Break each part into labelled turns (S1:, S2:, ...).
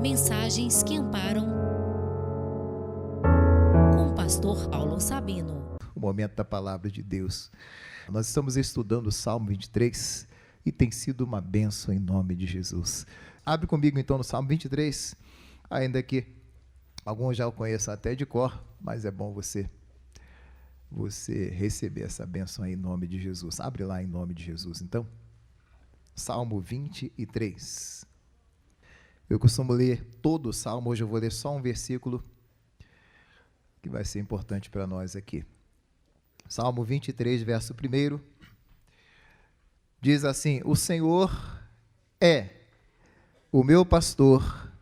S1: Mensagens que amparam, com o pastor Paulo Sabino.
S2: O momento da palavra de Deus. Nós estamos estudando o Salmo 23 e tem sido uma bênção em nome de Jesus. Abre comigo então no Salmo 23, ainda que alguns já o conheçam até de cor, mas é bom você receber essa bênção aí em nome de Jesus. Abre lá em nome de Jesus, então. Salmo 23. Eu costumo ler todo o Salmo, hoje eu vou ler só um versículo que vai ser importante para nós aqui. Salmo 23, verso 1, diz assim: o Senhor é o meu pastor,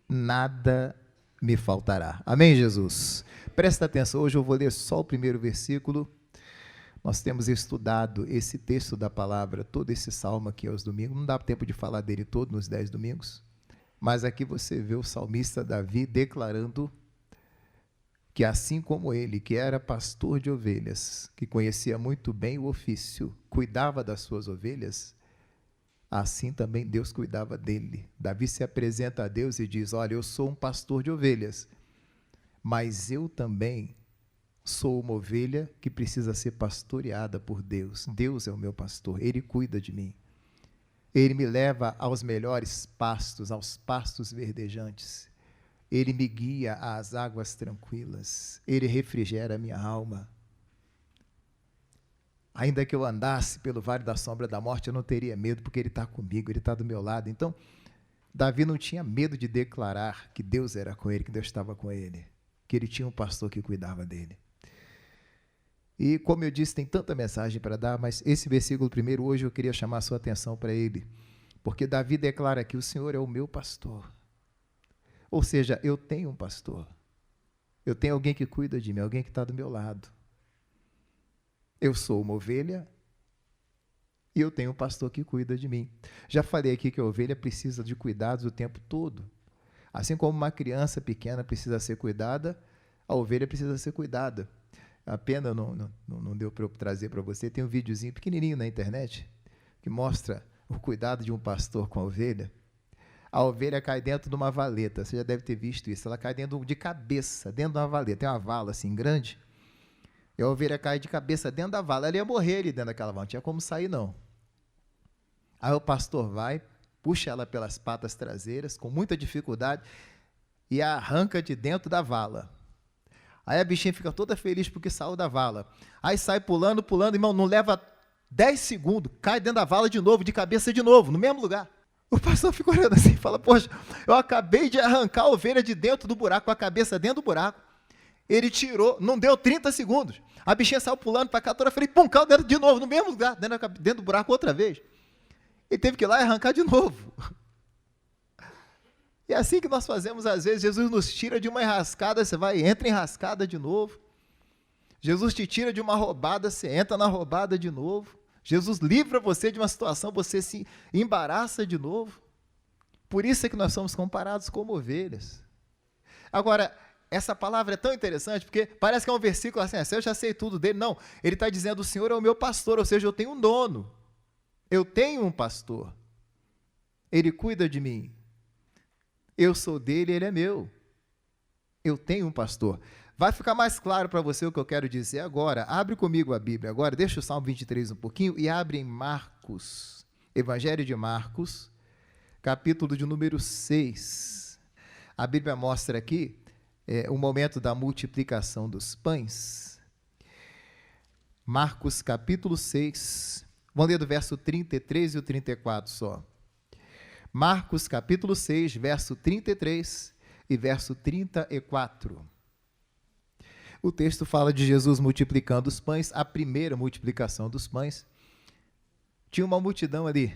S2: nada me faltará. Amém, Jesus? Presta atenção, hoje eu vou ler só o primeiro versículo. Nós temos estudado esse texto da palavra, todo esse salmo aqui aos domingos, não dá tempo de falar dele todo nos 10 domingos, mas aqui você vê o salmista Davi declarando que assim como ele, que era pastor de ovelhas, que conhecia muito bem o ofício, cuidava das suas ovelhas, assim também Deus cuidava dele. Davi se apresenta a Deus e diz: olha, eu sou um pastor de ovelhas, mas eu também sou uma ovelha que precisa ser pastoreada por Deus. Deus é o meu pastor, Ele cuida de mim. Ele me leva aos melhores pastos, aos pastos verdejantes. Ele me guia às águas tranquilas. Ele refrigera a minha alma. Ainda que eu andasse pelo vale da sombra da morte, eu não teria medo, porque Ele está comigo, Ele está do meu lado. Então, Davi não tinha medo de declarar que Deus era com ele, que Deus estava com ele, que ele tinha um pastor que cuidava dele. E como eu disse, tem tanta mensagem para dar, mas esse versículo primeiro, hoje eu queria chamar a sua atenção para ele, porque Davi declara que o Senhor é o meu pastor. Ou seja, eu tenho um pastor, eu tenho alguém que cuida de mim, alguém que está do meu lado. Eu sou uma ovelha e eu tenho um pastor que cuida de mim. Já falei aqui que a ovelha precisa de cuidados o tempo todo. Assim como uma criança pequena precisa ser cuidada, a ovelha precisa ser cuidada. A pena não deu para eu trazer para você. Tem um videozinho pequenininho na internet que mostra o cuidado de um pastor com a ovelha. A ovelha cai dentro de uma valeta. Você já deve ter visto isso. Ela cai de cabeça, dentro de uma valeta. Tem uma vala assim grande. E a ovelha cai de cabeça dentro da vala. Ela ia morrer ali dentro daquela vala. Não tinha como sair, não. Aí o pastor vai, puxa ela pelas patas traseiras, com muita dificuldade, e a arranca de dentro da vala. Aí a bichinha fica toda feliz porque saiu da vala. Aí sai pulando, irmão, não leva 10 segundos, cai dentro da vala de novo, de cabeça de novo, no mesmo lugar. O pastor fica olhando assim e fala: poxa, eu acabei de arrancar a ovelha de dentro do buraco, com a cabeça dentro do buraco. Ele tirou, não deu 30 segundos. A bichinha saiu pulando para cá, toda feliz, pum, caiu dentro de novo, no mesmo lugar, dentro do buraco outra vez. Ele teve que ir lá e arrancar de novo. E é assim que nós fazemos às vezes. Jesus nos tira de uma enrascada, você vai, entra em enrascada de novo. Jesus te tira de uma roubada, você entra na roubada de novo. Jesus livra você de uma situação, você se embaraça de novo. Por isso é que nós somos comparados como ovelhas. Agora, essa palavra é tão interessante, porque parece que é um versículo assim, eu já sei tudo dele. Não, ele está dizendo: o Senhor é o meu pastor, ou seja, eu tenho um dono. Eu tenho um pastor. Ele cuida de mim. Eu sou dele, ele é meu. Eu tenho um pastor. Vai ficar mais claro para você o que eu quero dizer agora. Abre comigo a Bíblia agora, deixa o Salmo 23 um pouquinho e abre em Marcos, Evangelho de Marcos, capítulo de número 6. A Bíblia mostra aqui o momento da multiplicação dos pães. Marcos, capítulo 6, vamos ler do verso 33 e o 34 só. Marcos, capítulo 6, verso 33 e verso 34. O texto fala de Jesus multiplicando os pães, a primeira multiplicação dos pães. Tinha uma multidão ali.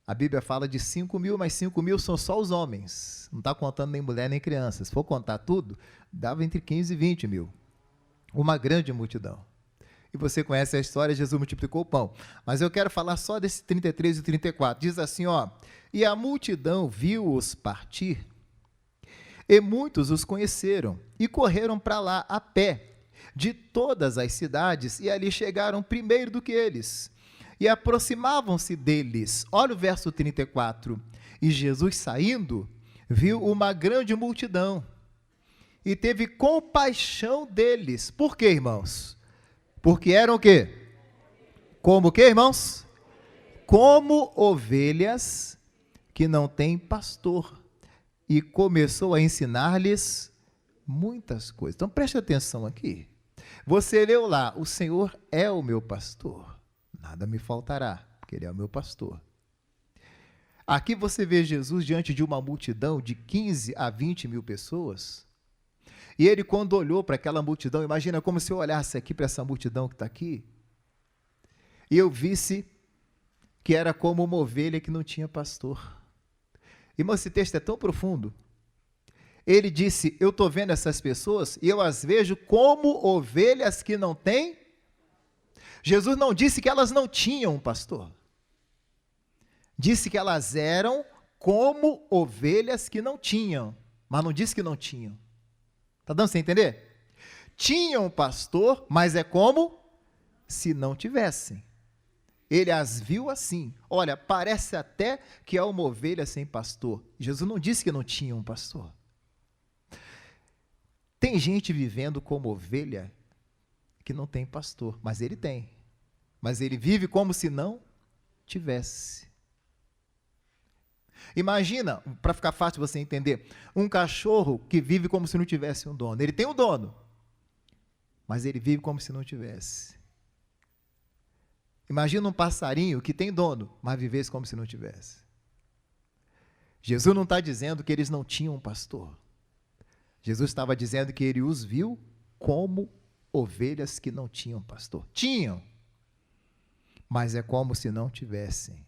S2: A Bíblia fala de 5.000, mas 5.000 são só os homens. Não está contando nem mulher nem criança. Se for contar tudo, dava entre 15 e 20 mil. Uma grande multidão. E você conhece a história, Jesus multiplicou o pão. Mas eu quero falar só desse 33 e 34. Diz assim, e a multidão viu-os partir, e muitos os conheceram, e correram para lá a pé, de todas as cidades, e ali chegaram primeiro do que eles. E aproximavam-se deles. Olha o verso 34. E Jesus saindo, viu uma grande multidão e teve compaixão deles. Por quê, irmãos? Porque eram o quê? Como o quê, irmãos? Como ovelhas que não têm pastor. E começou a ensinar-lhes muitas coisas. Então preste atenção aqui. Você leu lá, o Senhor é o meu pastor, nada me faltará, porque Ele é o meu pastor. Aqui você vê Jesus diante de uma multidão de 15 a 20 mil pessoas, e Ele, quando olhou para aquela multidão, imagina como se eu olhasse aqui para essa multidão que está aqui, e eu visse que era como uma ovelha que não tinha pastor. Irmão, esse texto é tão profundo. Ele disse, eu estou vendo essas pessoas e eu as vejo como ovelhas que não têm. Jesus não disse que elas não tinham um pastor. Disse que elas eram como ovelhas que não tinham, mas não disse que não tinham. Está dando para você entender? Tinham um pastor, mas é como se não tivessem. Ele as viu assim. Olha, parece até que é uma ovelha sem pastor. Jesus não disse que não tinha um pastor. Tem gente vivendo como ovelha que não tem pastor, mas ele tem. Mas ele vive como se não tivesse. Imagina, para ficar fácil você entender, um cachorro que vive como se não tivesse um dono. Ele tem um dono, mas ele vive como se não tivesse. Imagina um passarinho que tem dono, mas vivesse como se não tivesse. Jesus não está dizendo que eles não tinham um pastor. Jesus estava dizendo que ele os viu como ovelhas que não tinham pastor. Tinham, mas é como se não tivessem.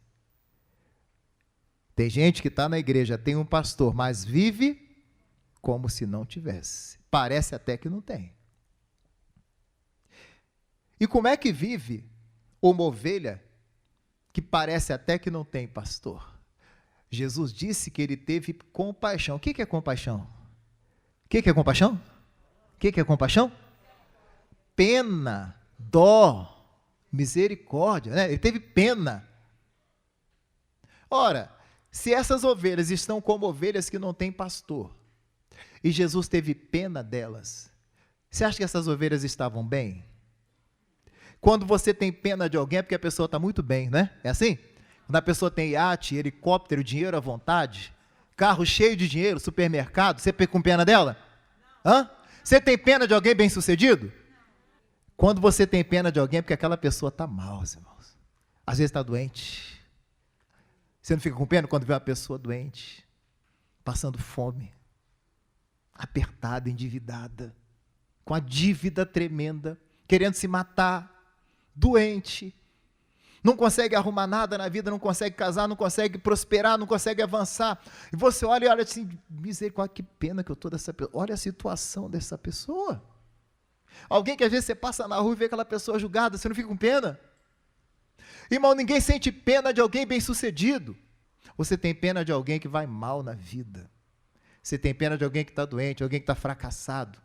S2: Tem gente que está na igreja, tem um pastor, mas vive como se não tivesse. Parece até que não tem. E como é que vive uma ovelha que parece até que não tem pastor? Jesus disse que ele teve compaixão. O que é compaixão? O que é compaixão? O que é compaixão? Pena, dó, misericórdia, né? Ele teve pena. Ora, se essas ovelhas estão como ovelhas que não têm pastor, e Jesus teve pena delas, você acha que essas ovelhas estavam bem? Quando você tem pena de alguém é porque a pessoa está muito bem, né? É assim? Quando a pessoa tem iate, helicóptero, dinheiro à vontade, carro cheio de dinheiro, supermercado, você fica com pena dela? Hã? Você tem pena de alguém bem-sucedido? Quando você tem pena de alguém é porque aquela pessoa está mal, irmãos. Às vezes está doente. Você não fica com pena quando vê uma pessoa doente, passando fome, apertada, endividada, com a dívida tremenda, querendo se matar, doente, não consegue arrumar nada na vida, não consegue casar, não consegue prosperar, não consegue avançar. E você olha e olha assim, misericórdia, que pena que eu estou dessa pessoa. Olha a situação dessa pessoa. Alguém que às vezes você passa na rua e vê aquela pessoa julgada, você não fica com pena? Irmão, ninguém sente pena de alguém bem-sucedido. Você tem pena de alguém que vai mal na vida. Você tem pena de alguém que está doente, alguém que está fracassado.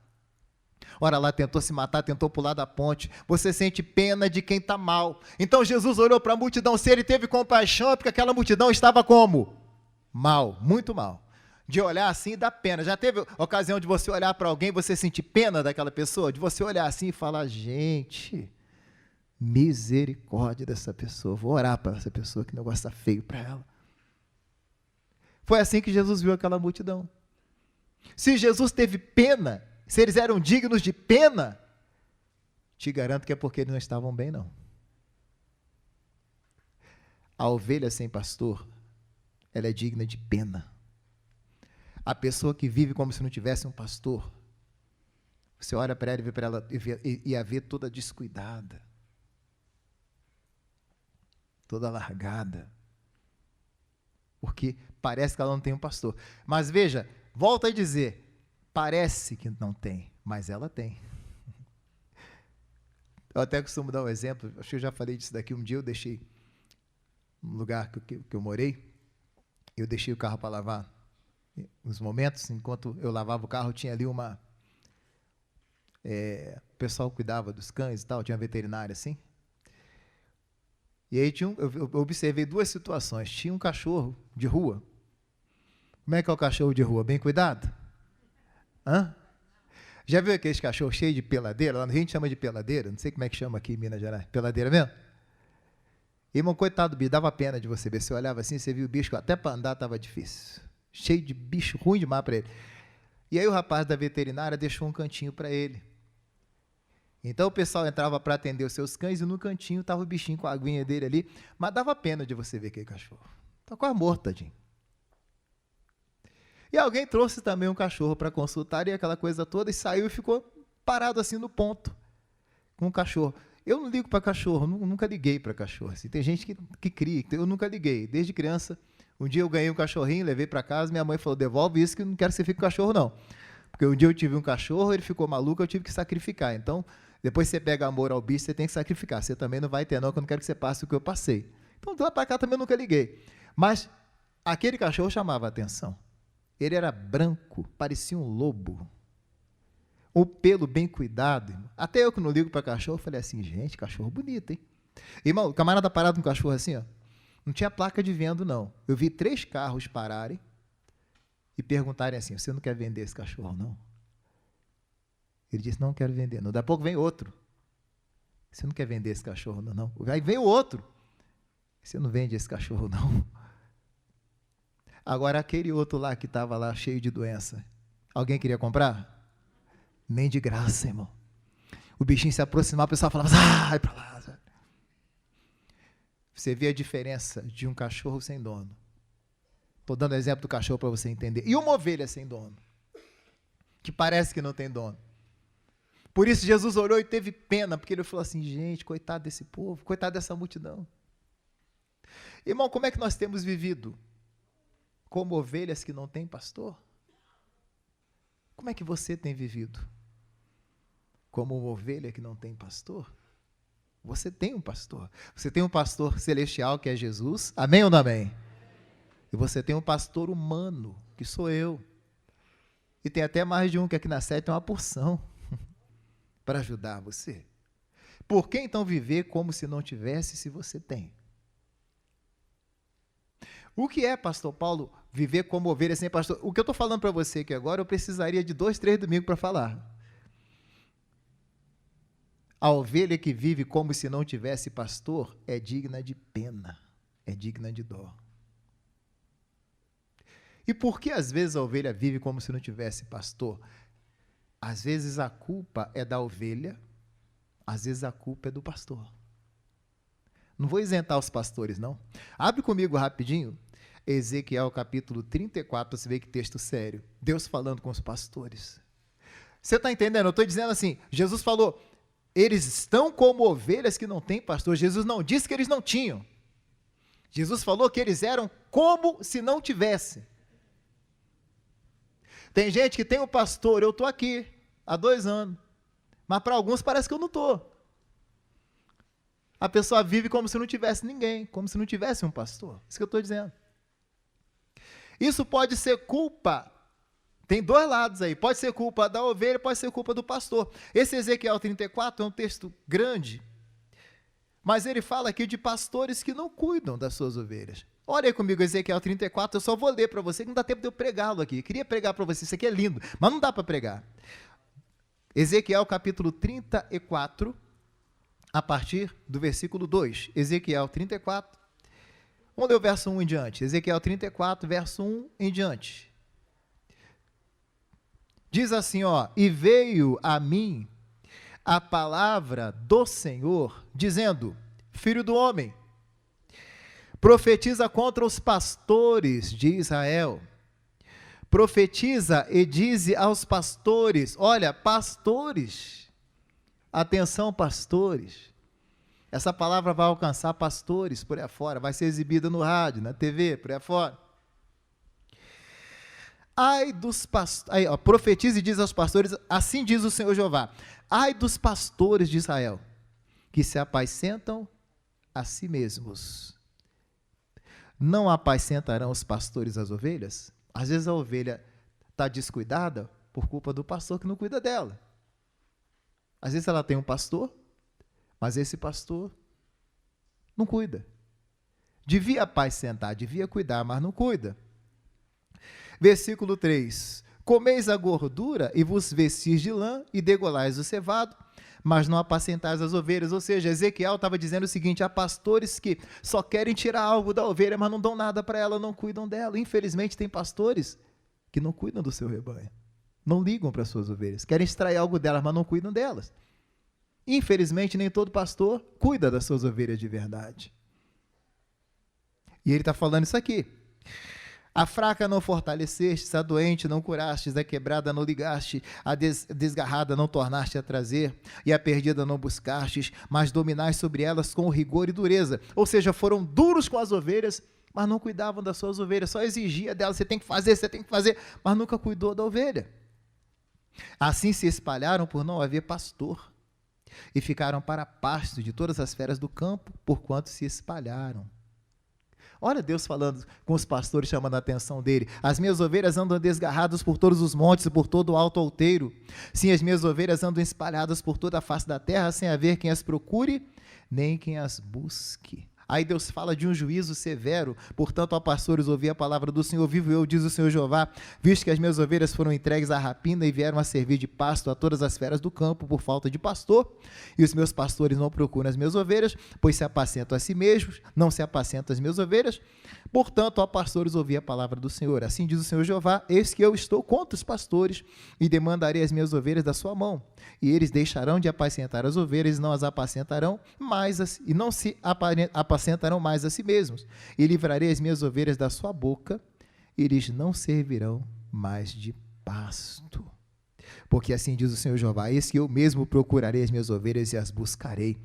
S2: Ora lá, tentou se matar, tentou pular da ponte. Você sente pena de quem está mal. Então Jesus olhou para a multidão. Se ele teve compaixão, é porque aquela multidão estava como? Mal, muito mal. De olhar assim dá pena. Já teve ocasião de você olhar para alguém e você sentir pena daquela pessoa? De você olhar assim e falar, gente, misericórdia dessa pessoa. Vou orar para essa pessoa, que negócio está feio para ela. Foi assim que Jesus viu aquela multidão. Se Jesus teve pena, se eles eram dignos de pena, te garanto que é porque eles não estavam bem, não. A ovelha sem pastor, ela é digna de pena. A pessoa que vive como se não tivesse um pastor, você olha para ela e vê para ela e a vê toda descuidada, toda largada, porque parece que ela não tem um pastor. Mas veja, volta a dizer, parece que não tem, mas ela tem. Eu até costumo dar um exemplo, acho que eu já falei disso daqui. Um dia eu deixei, no lugar que eu morei, eu deixei o carro para lavar. Nos momentos, enquanto eu lavava o carro, tinha ali o pessoal cuidava dos cães e tal, tinha veterinária assim. E aí eu observei duas situações. Tinha um cachorro de rua, Como é que é o cachorro de rua? Bem cuidado? Hã? Já viu aqueles cachorros cheios de peladeira? Lá no Rio a gente chama de peladeira, não sei como é que chama aqui em Minas Gerais. Peladeira mesmo? Irmão, coitado do bicho, dava pena de você ver. Você olhava assim, você viu o bicho, até para andar estava difícil. Cheio de bicho, ruim demais para ele. E aí o rapaz da veterinária deixou um cantinho para ele. Então o pessoal entrava para atender os seus cães e no cantinho estava o bichinho com a aguinha dele ali, mas dava pena de você ver aquele cachorro. Está quase morto, tadinho. E alguém trouxe também um cachorro para consultar e aquela coisa toda e saiu e ficou parado assim no ponto com o cachorro. Eu não ligo para cachorro, nunca liguei para cachorro. Assim, tem gente que cria, eu nunca liguei. Desde criança, um dia eu ganhei um cachorrinho, levei para casa, minha mãe falou, devolve isso que eu não quero que você fique com cachorro não. Porque um dia eu tive um cachorro, ele ficou maluco, eu tive que sacrificar. Então, depois você pega amor ao bicho, você tem que sacrificar. Você também não vai ter não, que eu não quero que você passe o que eu passei. Então, de lá para cá também eu nunca liguei. Mas aquele cachorro chamava a atenção. Ele era branco, parecia um lobo. O pelo bem cuidado. Irmão. Até eu que não ligo para cachorro, falei assim, gente, cachorro bonito, hein? Irmão, o camarada parado com um cachorro assim, ó, não tinha placa de venda, não. Eu vi 3 carros pararem e perguntarem assim, você não quer vender esse cachorro, não? Ele disse, não quero vender. Não, daqui a pouco vem outro. Você não quer vender esse cachorro, não? Não. Aí vem o outro. Você não vende esse cachorro, não? Agora, aquele outro lá que estava lá cheio de doença, alguém queria comprar? Nem de graça, irmão. O bichinho se aproximava, o pessoal falava, sai para lá. Você vê a diferença de um cachorro sem dono. Estou dando exemplo do cachorro para você entender. E uma ovelha sem dono, que parece que não tem dono. Por isso Jesus olhou e teve pena, porque ele falou assim, gente, coitado desse povo, coitado dessa multidão. Irmão, como é que nós temos vivido? Como ovelhas que não têm pastor? Como é que você tem vivido? Como uma ovelha que não tem pastor? Você tem um pastor. Você tem um pastor celestial que é Jesus. Amém ou não amém? E você tem um pastor humano, que sou eu. E tem até mais de um que aqui na sede tem uma porção para ajudar você. Por que então viver como se não tivesse, se você tem? O que é, pastor Paulo, viver como ovelha sem pastor? O que eu estou falando para você aqui agora, eu precisaria de 2, 3 domingos para falar. A ovelha que vive como se não tivesse pastor é digna de pena, é digna de dó. E por que às vezes a ovelha vive como se não tivesse pastor? Às vezes a culpa é da ovelha, às vezes a culpa é do pastor. Não vou isentar os pastores, não. Abre comigo rapidinho, Ezequiel capítulo 34, para você ver que texto sério. Deus falando com os pastores. Você está entendendo? Eu estou dizendo assim, Jesus falou, eles estão como ovelhas que não têm pastor. Jesus não disse que eles não tinham. Jesus falou que eles eram como se não tivessem. Tem gente que tem um pastor, eu estou aqui há 2 anos, mas para alguns parece que eu não estou. A pessoa vive como se não tivesse ninguém, como se não tivesse um pastor. Isso que eu estou dizendo. Isso pode ser culpa, tem 2 lados aí, pode ser culpa da ovelha, pode ser culpa do pastor. Esse Ezequiel 34 é um texto grande, mas ele fala aqui de pastores que não cuidam das suas ovelhas. Olha aí comigo Ezequiel 34, eu só vou ler para você, que não dá tempo de eu pregá-lo aqui. Eu queria pregar para você, isso aqui é lindo, mas não dá para pregar. Ezequiel capítulo 34, a partir do versículo 2. Ezequiel 34, vamos ler o verso 1 em diante. Ezequiel 34, verso 1 em diante. Diz assim, ó, e veio a mim a palavra do Senhor, dizendo, filho do homem, profetiza contra os pastores de Israel. Profetiza e dize aos pastores, olha, pastores, atenção pastores, essa palavra vai alcançar pastores por aí afora, vai ser exibida no rádio, na TV, por aí afora. Ai dos pastores, profetiza e diz aos pastores, assim diz o Senhor Jeová, ai dos pastores de Israel, que se apacentam a si mesmos. Não apacentarão os pastores as ovelhas? Às vezes a ovelha está descuidada por culpa do pastor que não cuida dela. Às vezes ela tem um pastor, mas esse pastor não cuida. Devia apacentar, devia cuidar, mas não cuida. Versículo 3. Comeis a gordura e vos vestis de lã e degolais o cevado, mas não apacentais as ovelhas. Ou seja, Ezequiel estava dizendo o seguinte: há pastores que só querem tirar algo da ovelha, mas não dão nada para ela, não cuidam dela. Infelizmente, tem pastores que não cuidam do seu rebanho, não ligam para as suas ovelhas, querem extrair algo delas, mas não cuidam delas. Infelizmente, nem todo pastor cuida das suas ovelhas de verdade. E ele está falando isso aqui. A fraca não fortalecestes, a doente não curastes, a quebrada não ligaste, a desgarrada não tornaste a trazer, e a perdida não buscastes, mas dominaste sobre elas com rigor e dureza. Ou seja, foram duros com as ovelhas, mas não cuidavam das suas ovelhas, só exigia delas: você tem que fazer, mas nunca cuidou da ovelha. Assim se espalharam por não haver pastor, e ficaram para pasto de todas as feras do campo, porquanto se espalharam. Olha Deus falando com os pastores, chamando a atenção dele. As minhas ovelhas andam desgarradas por todos os montes e por todo o alto outeiro. Sim, as minhas ovelhas andam espalhadas por toda a face da terra, sem haver quem as procure, nem quem as busque. Aí Deus fala de um juízo severo. Portanto, ó pastores, ouvi a palavra do Senhor, vivo eu, diz o Senhor Jeová, visto que as minhas ovelhas foram entregues à rapina e vieram a servir de pasto a todas as feras do campo por falta de pastor, e os meus pastores não procuram as minhas ovelhas, pois se apacentam a si mesmos, não se apacentam as minhas ovelhas. Portanto, ó pastores, ouvi a palavra do Senhor. Assim diz o Senhor Jeová: eis que eu estou contra os pastores e demandarei as minhas ovelhas da sua mão, e eles deixarão de apacentar as ovelhas e não as apacentarão mais, e não se apacentarão mais a si mesmos, e livrarei as minhas ovelhas da sua boca, e eles não servirão mais de pasto. Porque assim diz o Senhor Jeová: eis que eu mesmo procurarei as minhas ovelhas e as buscarei.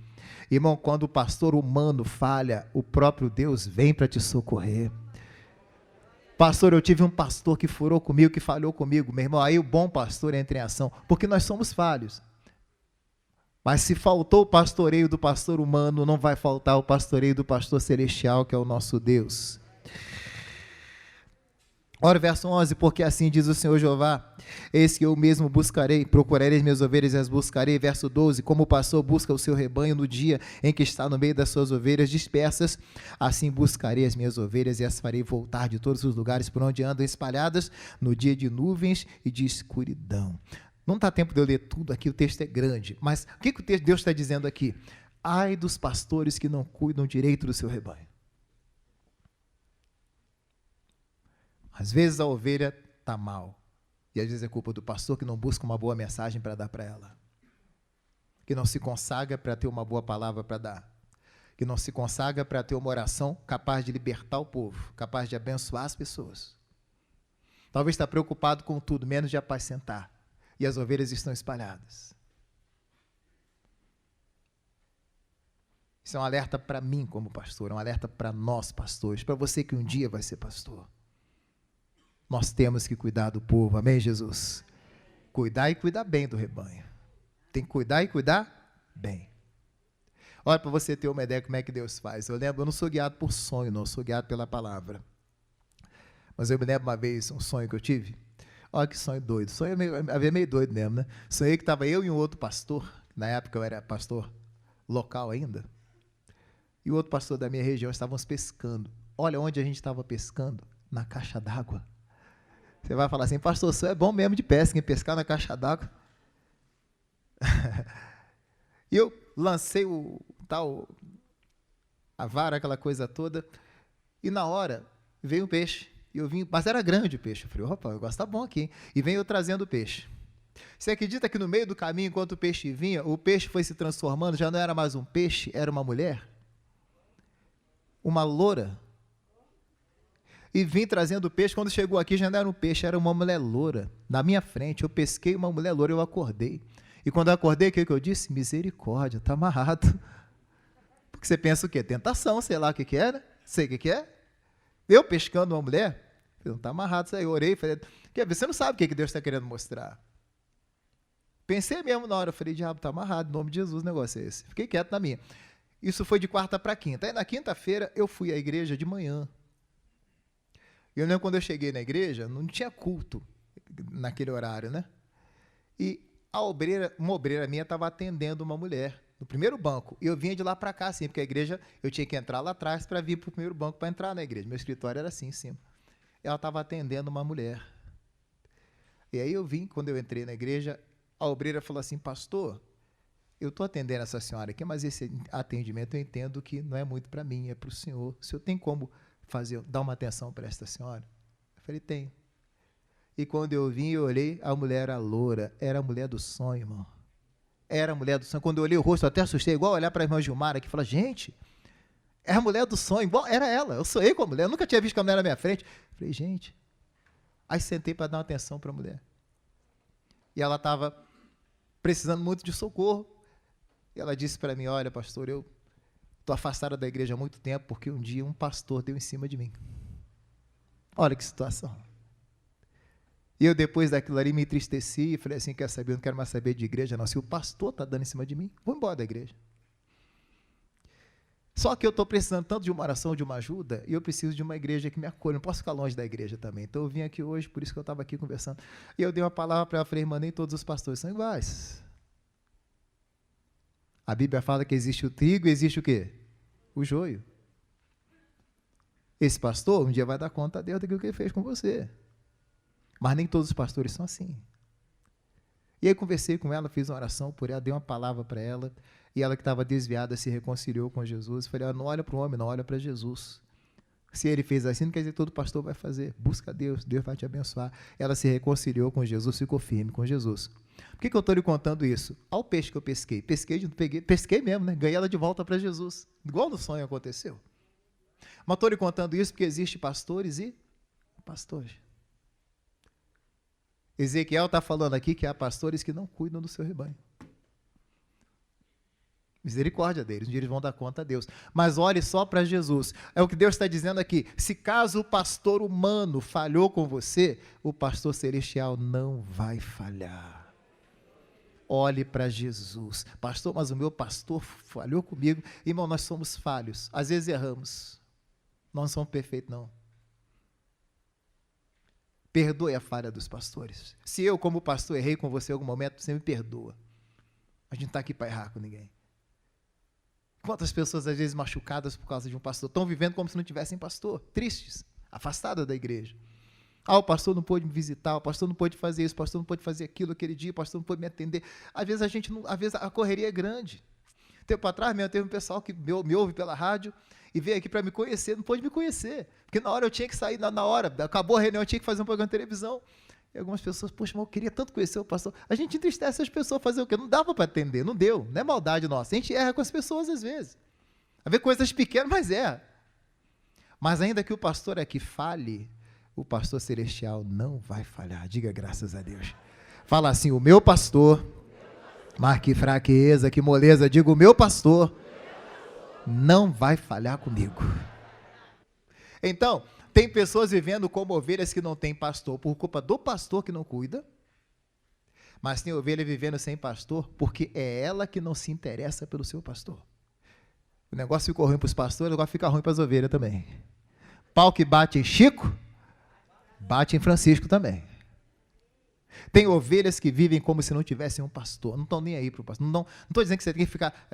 S2: Irmão, quando o pastor humano falha, o próprio Deus vem para te socorrer. Pastor, eu tive um pastor que furou comigo, que falhou comigo. Meu irmão, aí o bom pastor entra em ação, porque nós somos falhos. Mas se faltou o pastoreio do pastor humano, não vai faltar o pastoreio do pastor celestial, que é o nosso Deus. Ora, verso 11, porque assim diz o Senhor Jeová: eis que eu mesmo buscarei, procurarei as minhas ovelhas e as buscarei. Verso 12, como o pastor busca o seu rebanho no dia em que está no meio das suas ovelhas dispersas, assim buscarei as minhas ovelhas e as farei voltar de todos os lugares por onde andam espalhadas no dia de nuvens e de escuridão. Não dá tempo de eu ler tudo aqui, o texto é grande, mas o que Deus está dizendo aqui? Ai dos pastores que não cuidam direito do seu rebanho. Às vezes a ovelha está mal, e às vezes é culpa do pastor que não busca uma boa mensagem para dar para ela, que não se consagra para ter uma boa palavra para dar, que não se consagra para ter uma oração capaz de libertar o povo, capaz de abençoar as pessoas. Talvez está preocupado com tudo, menos de apacentar, e as ovelhas estão espalhadas. Isso é um alerta para mim como pastor, é um alerta para nós pastores, para você que um dia vai ser pastor. Nós temos que cuidar do povo, amém, Jesus? Cuidar e cuidar bem do rebanho. Tem que cuidar e cuidar bem. Olha, para você ter uma ideia como é que Deus faz. Eu lembro, eu não sou guiado por sonho, não, eu sou guiado pela palavra. Mas eu me lembro uma vez, um sonho que eu tive. Olha que sonho doido. Sonho meio doido mesmo, né? Sonhei que estava eu e um outro pastor, na época eu era pastor local ainda, e o outro pastor da minha região estávamos pescando. Olha onde a gente estava pescando, na caixa d'água. Você vai falar assim: pastor, isso é bom mesmo de pesca, hein? Pescar na caixa d'água. E eu lancei a vara, aquela coisa toda, e na hora veio um peixe. E eu vim, mas era grande o peixe. Eu falei: opa, o negócio está bom aqui, hein? E vem eu trazendo o peixe. Você acredita que no meio do caminho, enquanto o peixe vinha, o peixe foi se transformando, já não era mais um peixe, era uma mulher? Uma loura. E vim trazendo o peixe, quando chegou aqui já não era um peixe, era uma mulher loura, na minha frente. Eu pesquei uma mulher loura, eu acordei, e quando eu acordei, o que eu disse? Misericórdia, está amarrado. Porque você pensa o quê? Tentação, sei lá o que era, sei o que é, eu pescando uma mulher, não está amarrado, isso aí. Eu orei, falei: quer ver, você não sabe o que Deus está querendo mostrar. Pensei mesmo na hora, eu falei: diabo, está amarrado, em nome de Jesus, o negócio é esse. Fiquei quieto na minha. Isso foi de quarta para quinta, aí na quinta-feira eu fui à igreja de manhã. Eu lembro quando eu cheguei na igreja, não tinha culto naquele horário, né? E uma obreira minha estava atendendo uma mulher no primeiro banco. E eu vinha de lá para cá, assim, porque a igreja, eu tinha que entrar lá atrás para vir para o primeiro banco para entrar na igreja. Meu escritório era assim em cima. ela estava atendendo uma mulher. E aí eu vim, quando eu entrei na igreja, a obreira falou assim, pastor, eu estou atendendo essa senhora aqui, mas esse atendimento eu entendo que não é muito para mim, é para o senhor. O senhor tem como dar uma atenção para esta senhora? Eu falei, tem. E quando eu vim, eu olhei, a mulher era loura, era a mulher do sonho, irmão. Era a mulher do sonho. Quando eu olhei o rosto, eu até assustei, igual olhar para a irmã Gilmara aqui e falar, gente, é a mulher do sonho, igual, era ela, eu sonhei com a mulher, eu nunca tinha visto a mulher na minha frente. Eu falei, gente. Aí sentei para dar uma atenção para a mulher. E ela estava precisando muito de socorro. E ela disse para mim, olha, pastor, eu estou afastada da igreja há muito tempo, porque um dia um pastor deu em cima de mim. Olha que situação. E eu, depois daquilo ali, me entristeci e falei assim, quer saber, eu não quero mais saber de igreja, não. Se o pastor está dando em cima de mim, vou embora da igreja. Só que eu estou precisando tanto de uma oração, de uma ajuda, e eu preciso de uma igreja que me acolha, não posso ficar longe da igreja também. Então eu vim aqui hoje, por isso que eu estava aqui conversando. E eu dei uma palavra para ela, falei, irmã, nem todos os pastores são iguais. A Bíblia fala que existe o trigo e existe o quê? O joio. Esse pastor um dia vai dar conta a Deus daquilo que ele fez com você. Mas nem todos os pastores são assim. E aí conversei com ela, fiz uma oração por ela, dei uma palavra para ela, e ela que estava desviada se reconciliou com Jesus. Falei, não olha para o homem, não olha para Jesus. Se ele fez assim, não quer dizer que todo pastor vai fazer. Busca Deus, Deus vai te abençoar. Ela se reconciliou com Jesus, ficou firme com Jesus. Por que eu estou lhe contando isso? Olha o peixe que eu pesquei. Pesquei mesmo, né? Ganhei ela de volta para Jesus. Igual no sonho aconteceu. Mas estou lhe contando isso porque existe pastores e pastores. Ezequiel está falando aqui que há pastores que não cuidam do seu rebanho. Misericórdia deles, um dia eles vão dar conta a Deus. Mas olhe só para Jesus. É o que Deus está dizendo aqui. Se caso o pastor humano falhou com você, o pastor celestial não vai falhar. Olhe para Jesus. Pastor, mas o meu pastor falhou comigo. Irmão, nós somos falhos. Às vezes erramos. Não somos perfeitos, não. Perdoe a falha dos pastores. Se eu, como pastor, errei com você em algum momento, você me perdoa. A gente não está aqui para errar com ninguém. Quantas pessoas, às vezes, machucadas por causa de um pastor, estão vivendo como se não tivessem pastor, tristes, afastadas da igreja. O pastor não pôde me visitar, o pastor não pôde fazer isso, o pastor não pôde fazer aquilo aquele dia, o pastor não pôde me atender. Às vezes, a correria é grande. Tempo atrás mesmo, teve um pessoal que me ouve pela rádio e veio aqui para me conhecer, não pôde me conhecer, porque na hora eu tinha que sair, na hora, acabou a reunião, eu tinha que fazer um programa de televisão. E algumas pessoas, poxa, mas eu queria tanto conhecer o pastor. A gente entristece as pessoas, fazer o quê? Não dava para atender, não deu, não é maldade nossa. A gente erra com as pessoas às vezes. A ver coisas pequenas, mas erra. Mas ainda que o pastor aqui falhe, o pastor celestial não vai falhar. Diga graças a Deus. Fala assim, o meu pastor, mas que fraqueza, que moleza, diga o meu pastor, não vai falhar comigo. Então, tem pessoas vivendo como ovelhas que não têm pastor por culpa do pastor que não cuida, mas tem ovelha vivendo sem pastor porque é ela que não se interessa pelo seu pastor. O negócio ficou ruim para os pastores, agora fica ruim para as ovelhas também. Pau que bate em Chico, bate em Francisco também. Tem ovelhas que vivem como se não tivessem um pastor, não estão nem aí para o pastor. Não estou dizendo que você tem que ficar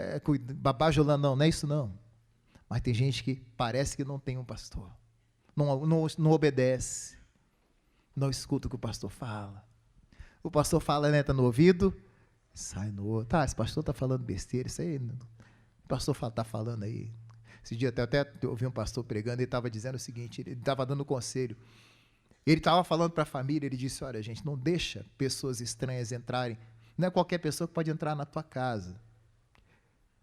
S2: babajolando, não é isso não. Mas tem gente que parece que não tem um pastor. Não obedece, não escuta o que o pastor fala. O pastor fala, né, está no ouvido, sai no outro. Esse pastor está falando besteira, isso aí, o pastor está falando aí. Esse dia até ouvi um pastor pregando, ele estava dizendo o seguinte, ele estava dando conselho. Ele estava falando para a família, ele disse, olha gente, não deixa pessoas estranhas entrarem, não é qualquer pessoa que pode entrar na tua casa.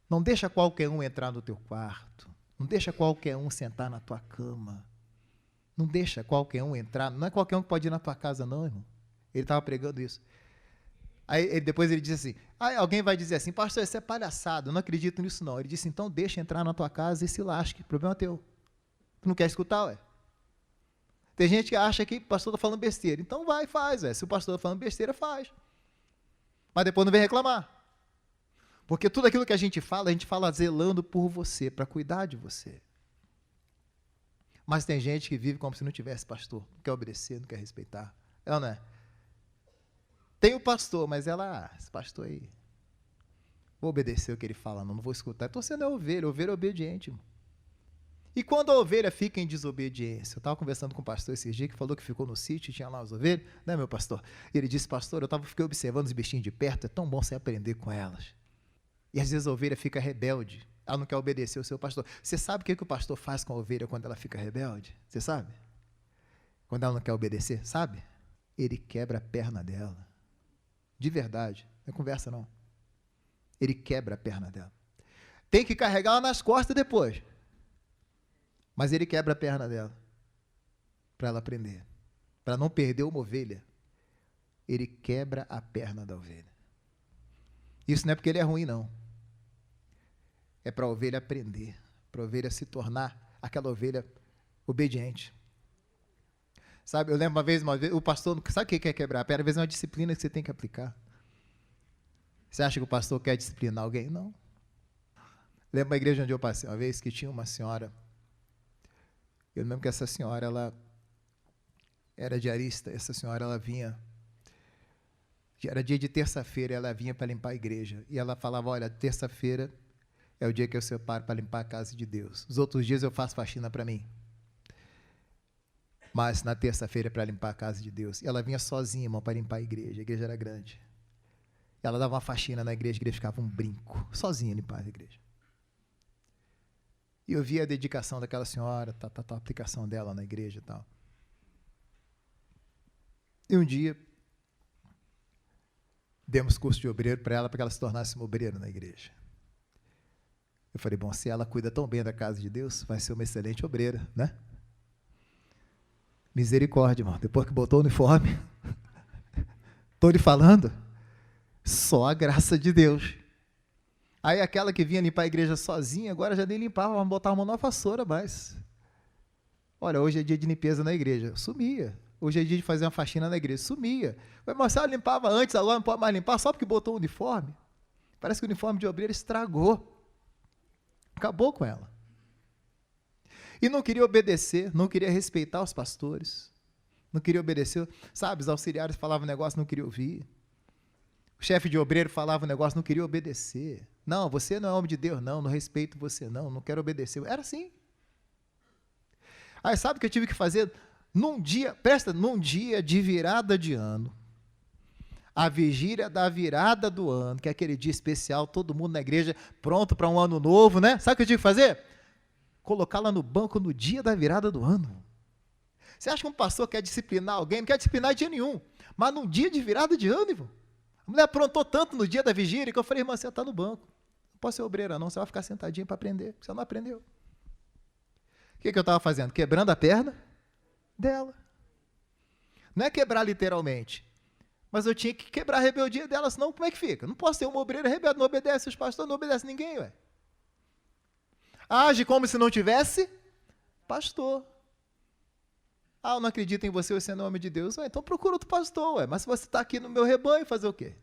S2: Não deixa qualquer um entrar no teu quarto, não deixa qualquer um sentar na tua cama. Não deixa qualquer um entrar, não é qualquer um que pode ir na tua casa não, irmão. Ele estava pregando isso. Aí depois ele disse assim, alguém vai dizer assim, pastor, isso é palhaçada, eu não acredito nisso não. Ele disse, então deixa entrar na tua casa e se lasque, o problema é teu. Tu não quer escutar, ué? Tem gente que acha que o pastor está falando besteira, então vai, faz, ué. Se o pastor está falando besteira, faz. Mas depois não vem reclamar. Porque tudo aquilo que a gente fala zelando por você, para cuidar de você. Mas tem gente que vive como se não tivesse pastor, não quer obedecer, não quer respeitar. É ou não é? Tem o pastor, mas esse pastor aí, vou obedecer o que ele fala, não vou escutar. Estou sendo ovelha é obediente, irmão. E quando a ovelha fica em desobediência? Eu estava conversando com o pastor esses dias, que falou que ficou no sítio, tinha lá as ovelhas, né, meu pastor? E ele disse, pastor, fiquei observando os bichinhos de perto, é tão bom você aprender com elas. E às vezes a ovelha fica rebelde, ela não quer obedecer o seu pastor. Você sabe o que o pastor faz com a ovelha quando ela fica rebelde? Você sabe? Quando ela não quer obedecer, sabe? Ele quebra a perna dela. De verdade, não é conversa não. Ele quebra a perna dela. Tem que carregar ela nas costas depois. Mas ele quebra a perna dela. Para ela aprender. Para não perder uma ovelha. Ele quebra a perna da ovelha. Isso não é porque ele é ruim, não. É para a ovelha aprender. Para a ovelha se tornar aquela ovelha obediente. Sabe, eu lembro uma vez, o pastor, sabe o que é quebrar a perna? Às vezes é uma disciplina que você tem que aplicar. Você acha que o pastor quer disciplinar alguém? Não. Lembro uma igreja onde eu passei uma vez que tinha uma senhora. Eu lembro que essa senhora, ela era diarista. Essa senhora, ela vinha, era dia de terça-feira, ela vinha para limpar a igreja. E ela falava, olha, terça-feira é o dia que eu separo para limpar a casa de Deus. Os outros dias eu faço faxina para mim. Mas na terça-feira é para limpar a casa de Deus. E ela vinha sozinha, irmão, para limpar a igreja era grande. Ela dava uma faxina na igreja, a igreja ficava um brinco. Sozinha limpar a igreja. E eu via a dedicação daquela senhora, a aplicação dela na igreja e tal. E um dia, demos curso de obreiro para ela, para que ela se tornasse uma obreira na igreja. Eu falei, bom, se ela cuida tão bem da casa de Deus, vai ser uma excelente obreira, né? Misericórdia, irmão. Depois que botou o uniforme, estou lhe falando, só a graça de Deus. Aí aquela que vinha limpar a igreja sozinha, agora já nem limpava, vamos botar uma nova vassoura mais. Olha, hoje é dia de limpeza na igreja. Sumia. Hoje é dia de fazer uma faxina na igreja. Sumia. Mas ela limpava antes, agora não pode mais limpar, só porque botou o uniforme. Parece que o uniforme de obreiro estragou. Acabou com ela. E não queria obedecer, não queria respeitar os pastores. Não queria obedecer. Sabe, os auxiliares falavam um negócio, não queria ouvir. O chefe de obreiro falava um negócio, não queria obedecer. Não, você não é homem de Deus, não respeito você, não quero obedecer. Era assim. Aí sabe o que eu tive que fazer? Num dia de virada de ano, a vigília da virada do ano, que é aquele dia especial, todo mundo na igreja pronto para um ano novo, né? Sabe o que eu tive que fazer? Colocá-la no banco no dia da virada do ano. Você acha que um pastor quer disciplinar alguém? Não quer disciplinar dia nenhum. Mas num dia de virada de ano, irmão, a mulher aprontou tanto no dia da vigília que eu falei, irmã, você está no banco. Não pode ser obreira não, você vai ficar sentadinha para aprender. Você não aprendeu. O que eu estava fazendo? Quebrando a perna dela. Não é quebrar literalmente, mas eu tinha que quebrar a rebeldia dela, senão como é que fica? Não posso ser uma obreira rebelde, não obedece os pastores, não obedece ninguém, ué. Age como se não tivesse pastor. Eu não acredito em você, você é nome de Deus. Então procura outro pastor, ué. Mas se você está aqui no meu rebanho, fazer o quê?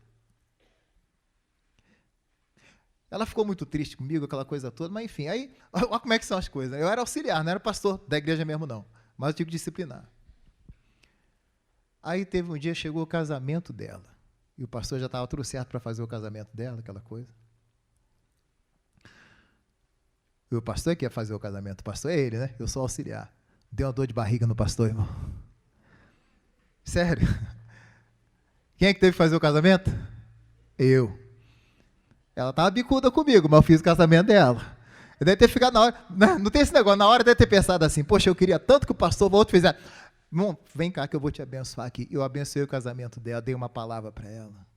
S2: Ela ficou muito triste comigo, aquela coisa toda, mas enfim, aí, olha como é que são as coisas. Eu era auxiliar, não era pastor da igreja mesmo, não. Mas eu tive que disciplinar. Aí teve um dia, chegou o casamento dela. E o pastor já estava tudo certo para fazer o casamento dela, aquela coisa. E o pastor é que ia fazer o casamento. O pastor é ele, né? Eu sou auxiliar. Deu uma dor de barriga no pastor, irmão. Sério. Quem é que teve que fazer o casamento? Eu. Ela estava bicuda comigo, mas eu fiz o casamento dela. Eu deve ter ficado na hora, não tem esse negócio, na hora deve ter pensado assim, poxa, eu queria tanto que o pastor o outro fizesse. Irmão, vem cá que eu vou te abençoar aqui. Eu abençoei o casamento dela, dei uma palavra para ela.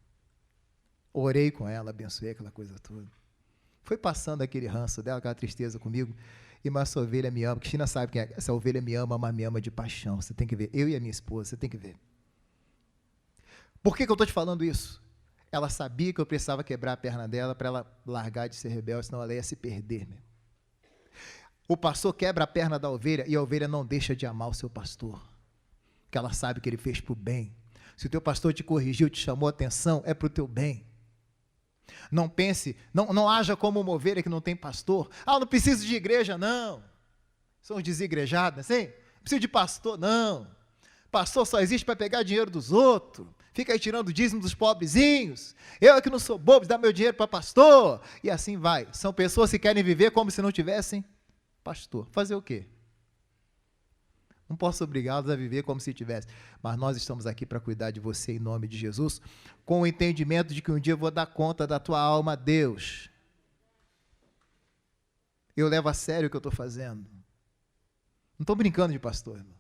S2: Orei com ela, abençoei aquela coisa toda. Foi passando aquele ranço dela, aquela tristeza comigo. E mas essa ovelha me ama, Cristina sabe quem é. Essa ovelha me ama, mas me ama de paixão. Você tem que ver. Eu e a minha esposa, você tem que ver. Por que eu estou te falando isso? Ela sabia que eu precisava quebrar a perna dela para ela largar de ser rebelde, senão ela ia se perder. Meu. O pastor quebra a perna da ovelha e a ovelha não deixa de amar o seu pastor. Porque ela sabe que ele fez para o bem. Se o teu pastor te corrigiu, te chamou a atenção, é para o teu bem. Não pense, não haja como uma ovelha que não tem pastor. Não preciso de igreja, não. São os desigrejados, assim? Não preciso de pastor, não. Pastor só existe para pegar dinheiro dos outros. Fica aí tirando o dízimo dos pobrezinhos. Eu é que não sou bobo, dá meu dinheiro para pastor. E assim vai. São pessoas que querem viver como se não tivessem pastor. Fazer o quê? Não posso obrigá-los a viver como se tivesse. Mas nós estamos aqui para cuidar de você em nome de Jesus, com o entendimento de que um dia eu vou dar conta da tua alma a Deus. Eu levo a sério o que eu estou fazendo. Não estou brincando de pastor, irmão.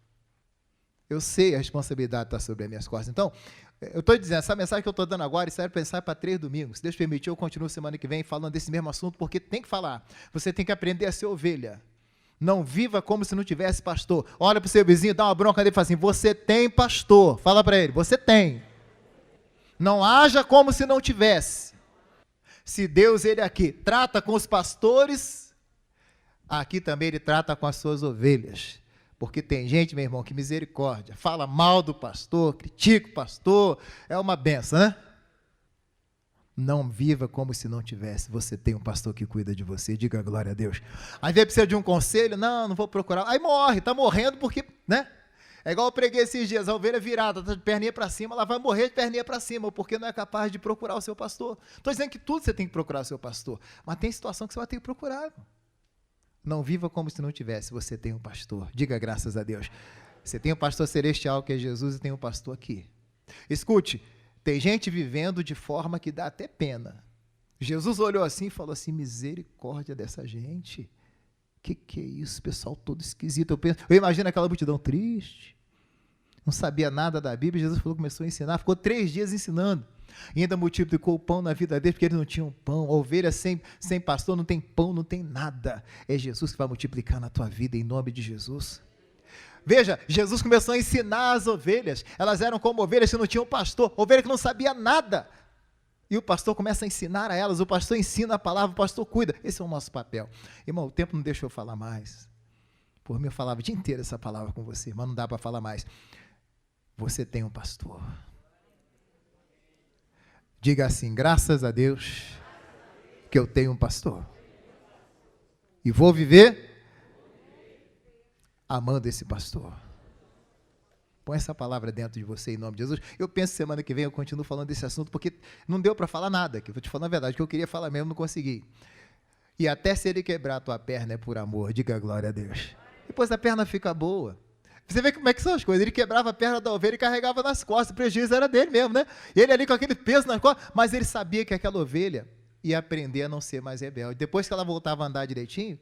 S2: Eu sei a responsabilidade está sobre as minhas costas. Então, eu estou dizendo, essa mensagem que eu estou dando agora, isso era pensar para 3 domingos. Se Deus permitir, eu continuo semana que vem falando desse mesmo assunto, porque tem que falar. Você tem que aprender a ser ovelha. Não viva como se não tivesse pastor. Olha para o seu vizinho, dá uma bronca dele e fala assim, você tem pastor. Fala para ele, você tem. Não haja como se não tivesse. Se Deus, ele aqui, trata com os pastores, aqui também ele trata com as suas ovelhas. Porque tem gente, meu irmão, que misericórdia, fala mal do pastor, critica o pastor, é uma benção, né? Não viva como se não tivesse. Você tem um pastor que cuida de você, diga glória a Deus. Às vezes precisa de um conselho, não vou procurar. Aí morre, está morrendo porque, né? É igual eu preguei esses dias, a ovelha virada, está de perninha para cima, ela vai morrer de perninha para cima, porque não é capaz de procurar o seu pastor. Estou dizendo que tudo você tem que procurar o seu pastor, mas tem situação que você vai ter que procurar, irmão. Não viva como se não tivesse, você tem um pastor. Diga graças a Deus. Você tem um pastor celestial que é Jesus e tem um pastor aqui. Escute, tem gente vivendo de forma que dá até pena. Jesus olhou assim e falou assim, misericórdia dessa gente. Que é isso, pessoal todo esquisito. Eu imagino aquela multidão triste, não sabia nada da Bíblia. Jesus falou, começou a ensinar, ficou 3 dias ensinando. E ainda multiplicou o pão na vida deles, porque eles não tinham pão. A ovelha sem pastor não tem pão, não tem nada. É Jesus que vai multiplicar na tua vida, em nome de Jesus. Veja, Jesus começou a ensinar as ovelhas. Elas eram como ovelhas que não tinham pastor, ovelha que não sabia nada. E o pastor começa a ensinar a elas, o pastor ensina a palavra, o pastor cuida. Esse é o nosso papel. Irmão, o tempo não deixa eu falar mais. Por mim eu falava o dia inteiro essa palavra com você, mas não dá para falar mais. Você tem um pastor. Diga assim, graças a Deus que eu tenho um pastor. E vou viver amando esse pastor. Põe essa palavra dentro de você em nome de Jesus. Eu penso semana que vem eu continuo falando desse assunto, porque não deu para falar nada, que eu vou te falar a verdade, que eu queria falar mesmo, não consegui. E até se ele quebrar a tua perna é por amor, diga glória a Deus. Depois a perna fica boa. Você vê como é que são as coisas. Ele quebrava a perna da ovelha e carregava nas costas. O prejuízo era dele mesmo, né? Ele ali com aquele peso nas costas, mas ele sabia que aquela ovelha ia aprender a não ser mais rebelde. Depois que ela voltava a andar direitinho,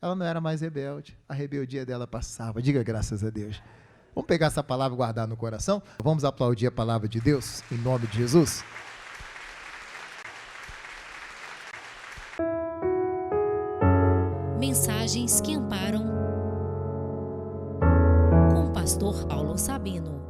S2: ela não era mais rebelde. A rebeldia dela passava. Diga graças a Deus. Vamos pegar essa palavra e guardar no coração? Vamos aplaudir a palavra de Deus, em nome de Jesus?
S1: Mensagens que amparam com o pastor Paulo Sabino.